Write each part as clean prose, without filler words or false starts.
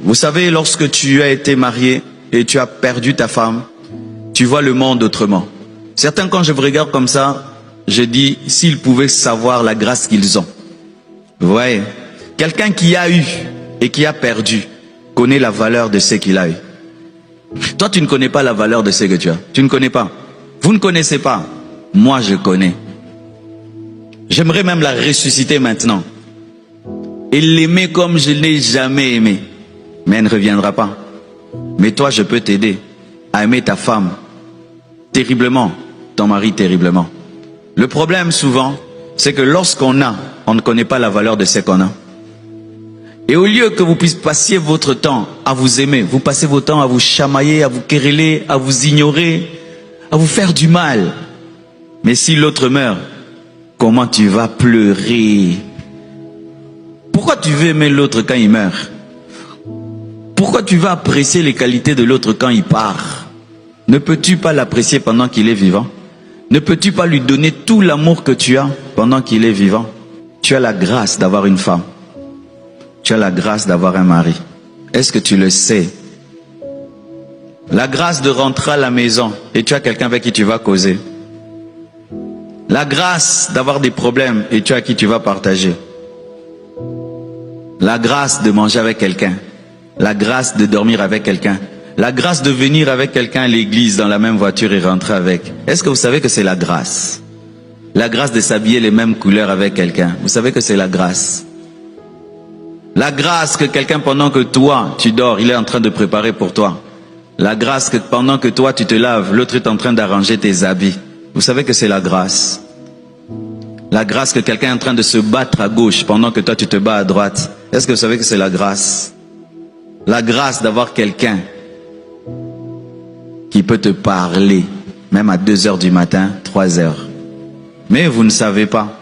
Vous savez, lorsque tu as été marié et tu as perdu ta femme, tu vois le monde autrement. Certains, quand je vous regarde comme ça, je dis, s'ils pouvaient savoir la grâce qu'ils ont. Vous voyez, quelqu'un qui a eu et qui a perdu connaît la valeur de ce qu'il a eu. Toi, tu ne connais pas la valeur de ce que tu as. Tu ne connais pas. Vous ne connaissez pas. Moi, je connais. J'aimerais même la ressusciter maintenant. Et l'aimer comme je ne l'ai jamais aimé. Mais elle ne reviendra pas. Mais toi, je peux t'aider à aimer ta femme terriblement, ton mari terriblement. Le problème souvent, c'est que lorsqu'on a, on ne connaît pas la valeur de ce qu'on a. Et au lieu que vous passiez votre temps à vous aimer, vous passez votre temps à vous chamailler, à vous quereller, à vous ignorer, à vous faire du mal. Mais si l'autre meurt, comment tu vas pleurer? Pourquoi tu veux aimer l'autre quand il meurt? Pourquoi tu vas apprécier les qualités de l'autre quand il part? Ne peux-tu pas l'apprécier pendant qu'il est vivant? Ne peux-tu pas lui donner tout l'amour que tu as pendant qu'il est vivant? Tu as la grâce d'avoir une femme. Tu as la grâce d'avoir un mari. Est-ce que tu le sais? La grâce de rentrer à la maison et tu as quelqu'un avec qui tu vas causer. La grâce d'avoir des problèmes et tu as qui tu vas partager. La grâce de manger avec quelqu'un. La grâce de dormir avec quelqu'un. La grâce de venir avec quelqu'un à l'église dans la même voiture et rentrer avec. Est-ce que vous savez que c'est la grâce? La grâce de s'habiller les mêmes couleurs avec quelqu'un. Vous savez que c'est la grâce. La grâce que quelqu'un, pendant que toi, tu dors, il est en train de préparer pour toi. La grâce que pendant que toi, tu te laves, l'autre est en train d'arranger tes habits. Vous savez que c'est la grâce. La grâce que quelqu'un est en train de se battre à gauche pendant que toi, tu te bats à droite. Est-ce que vous savez que c'est la grâce? La grâce d'avoir quelqu'un qui peut te parler, même à 2 heures du matin, 3 heures. Mais vous ne savez pas.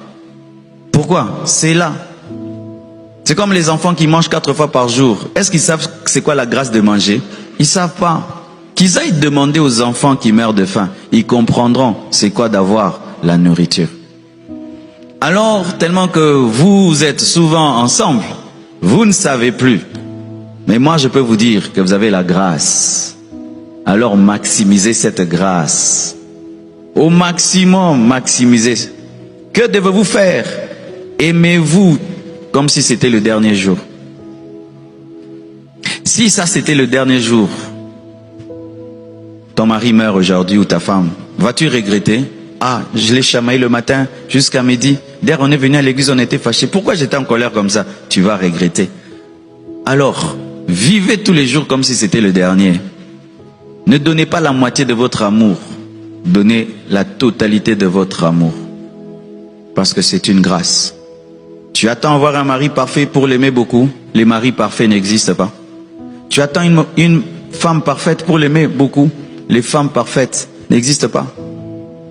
Pourquoi? C'est là. C'est comme les enfants qui mangent 4 fois par jour. Est-ce qu'ils savent c'est quoi la grâce de manger? Ils ne savent pas. Qu'ils aillent demander aux enfants qui meurent de faim. Ils comprendront c'est quoi d'avoir la nourriture. Alors, tellement que vous êtes souvent ensemble, vous ne savez plus. Mais moi, je peux vous dire que vous avez la grâce. Alors, maximisez cette grâce. Au maximum, maximisez. Que devez-vous faire? Aimez-vous comme si c'était le dernier jour. Si ça c'était le dernier jour, ton mari meurt aujourd'hui ou ta femme, vas-tu regretter? Ah, je l'ai chamaillé le matin jusqu'à midi. Dès qu'on est venu à l'église, on était fâchés. Pourquoi j'étais en colère comme ça? Tu vas regretter. Alors, vivez tous les jours comme si c'était le dernier. Ne donnez pas la moitié de votre amour. Donnez la totalité de votre amour. Parce que c'est une grâce. Tu attends avoir un mari parfait pour l'aimer beaucoup. Les maris parfaits n'existent pas. Tu attends une femme parfaite pour l'aimer beaucoup. Les femmes parfaites n'existent pas.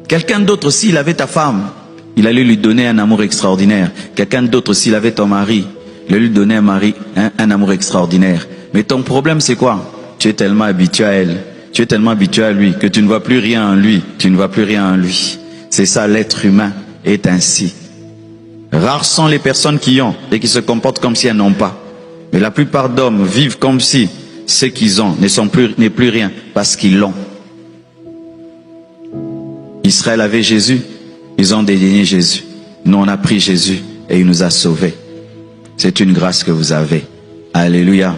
Quelqu'un d'autre, s'il avait ta femme, il allait lui donner un amour extraordinaire. Quelqu'un d'autre, s'il avait ton mari, il allait lui donner un amour extraordinaire. Mais ton problème, c'est quoi? Tu es tellement habitué à elle. Tu es tellement habitué à lui que tu ne vois plus rien en lui. Tu ne vois plus rien en lui. C'est ça, l'être humain est ainsi. Rares sont les personnes qui ont et qui se comportent comme si elles n'ont pas. Mais la plupart d'hommes vivent comme si ce qu'ils ont n'est plus rien parce qu'ils l'ont. Israël avait Jésus, ils ont dédaigné Jésus. Nous on a pris Jésus et il nous a sauvés. C'est une grâce que vous avez. Alléluia.